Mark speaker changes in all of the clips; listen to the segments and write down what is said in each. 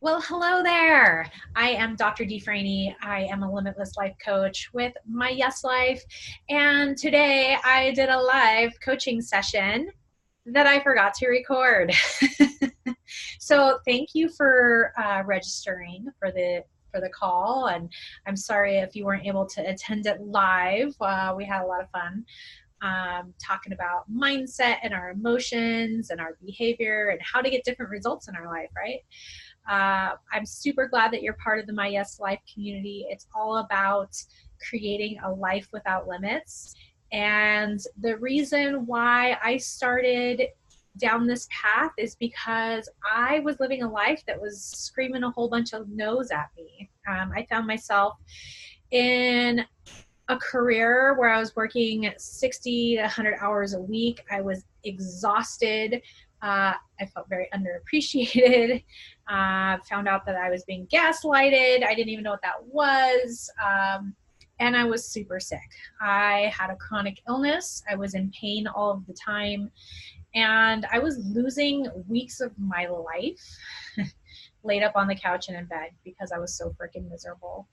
Speaker 1: Well, hello there. I am Dr. Dee Franey. I am a limitless life coach with My Yes Life. And today I did a live coaching session that I forgot to record. So thank you for registering for the call. And I'm sorry if you weren't able to attend it live. We had a lot of fun talking about mindset and our emotions and our behavior and how to get different results in our life, right? I'm super glad that you're part of the My Yes Life community. It's all about creating a life without limits. And the reason why I started down this path is because I was living a life that was screaming a whole bunch of no's at me. I found myself in a career where I was working 60 to 100 hours a week. I was exhausted. I felt very underappreciated. Found out that I was being gaslighted. I didn't even know what that was. And I was super sick. I had a chronic illness. I was in pain all of the time. And I was losing weeks of my life laid up on the couch and in bed because I was so freaking miserable.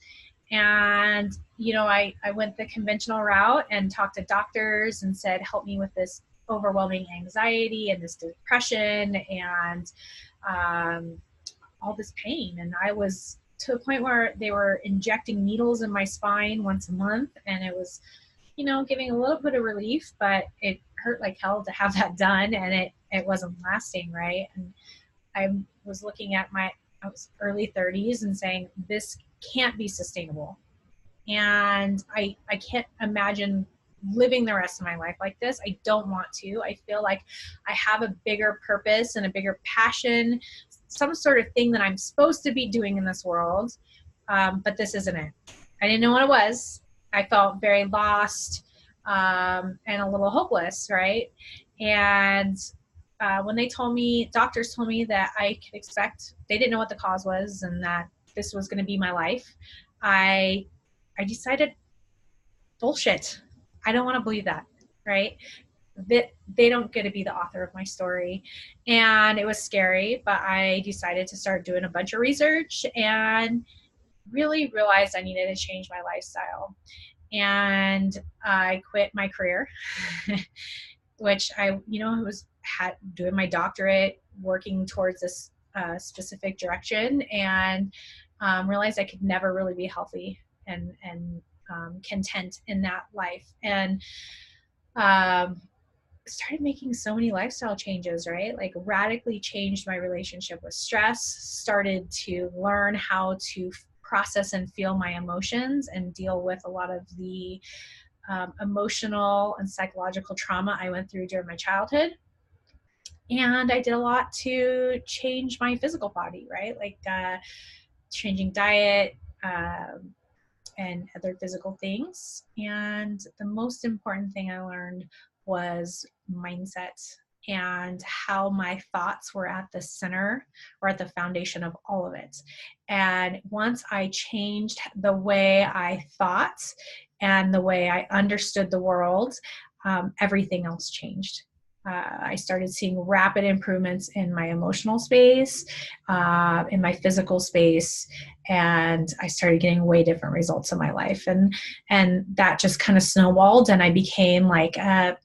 Speaker 1: And, I went the conventional route and talked to doctors and said, help me with this overwhelming anxiety and this depression and all this pain. And I was to a point where they were injecting needles in my spine once a month. And it was, giving a little bit of relief, but it hurt like hell to have that done. And it wasn't lasting, right? And I was looking at I was early 30s and saying, this can't be sustainable. And I can't imagine living the rest of my life like this. I don't want to. I feel like I have a bigger purpose and a bigger passion, some sort of thing that I'm supposed to be doing in this world. But this isn't it. I didn't know what it was. I felt very lost and a little hopeless, right? And when doctors told me that I could expect, they didn't know what the cause was and that this was going to be my life, I decided, bullshit. I don't want to believe that, right? That they don't get to be the author of my story. And it was scary, but I decided to start doing a bunch of research and really realized I needed to change my lifestyle. And I quit my career, which I was doing my doctorate, working towards this specific direction, and realized I could never really be healthy and content in that life. And started making so many lifestyle changes, right? Like radically changed my relationship with stress, started to learn how to process and feel my emotions and deal with a lot of the emotional and psychological trauma I went through during my childhood. And I did a lot to change my physical body, right? Like changing diet and other physical things. And the most important thing I learned was mindset and how my thoughts were at the center or at the foundation of all of it. And once I changed the way I thought and the way I understood the world, everything else changed. I started seeing rapid improvements in my emotional space, in my physical space, and I started getting way different results in my life. And that just kind of snowballed, and I became like I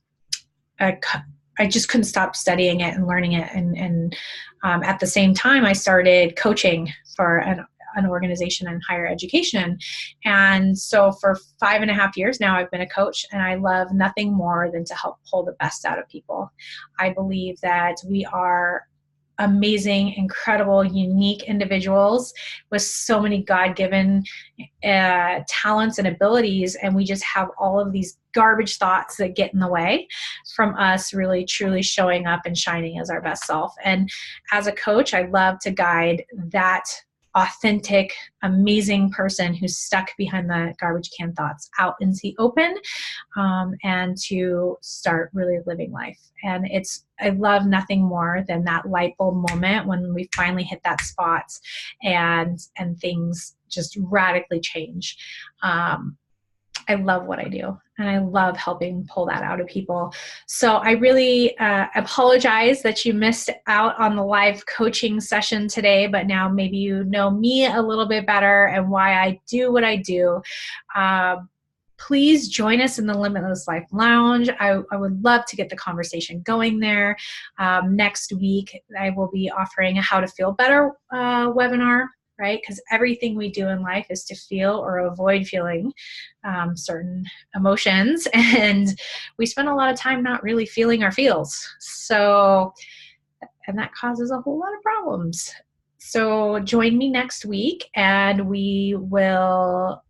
Speaker 1: just couldn't stop studying it and learning it. And at the same time, I started coaching for an organization in higher education. And so for 5.5 years now, I've been a coach, and I love nothing more than to help pull the best out of people. I believe that we are amazing, incredible, unique individuals with so many God-given talents and abilities, and we just have all of these garbage thoughts that get in the way from us really truly showing up and shining as our best self. And as a coach, I love to guide that authentic, amazing person who's stuck behind the garbage can thoughts out into the open, and to start really living life. And I love nothing more than that light bulb moment when we finally hit that spot and things just radically change. I love what I do, and I love helping pull that out of people. So I really apologize that you missed out on the live coaching session today, but now maybe you know me a little bit better and why I do what I do. Please join us in the Limitless Life Lounge. I would love to get the conversation going there. Next week, I will be offering a How to Feel Better webinar, right? Because everything we do in life is to feel or avoid feeling certain emotions. And we spend a lot of time not really feeling our feels. And that causes a whole lot of problems. So join me next week, and we will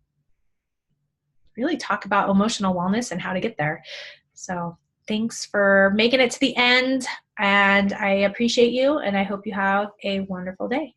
Speaker 1: really talk about emotional wellness and how to get there. So thanks for making it to the end, and I appreciate you, and I hope you have a wonderful day.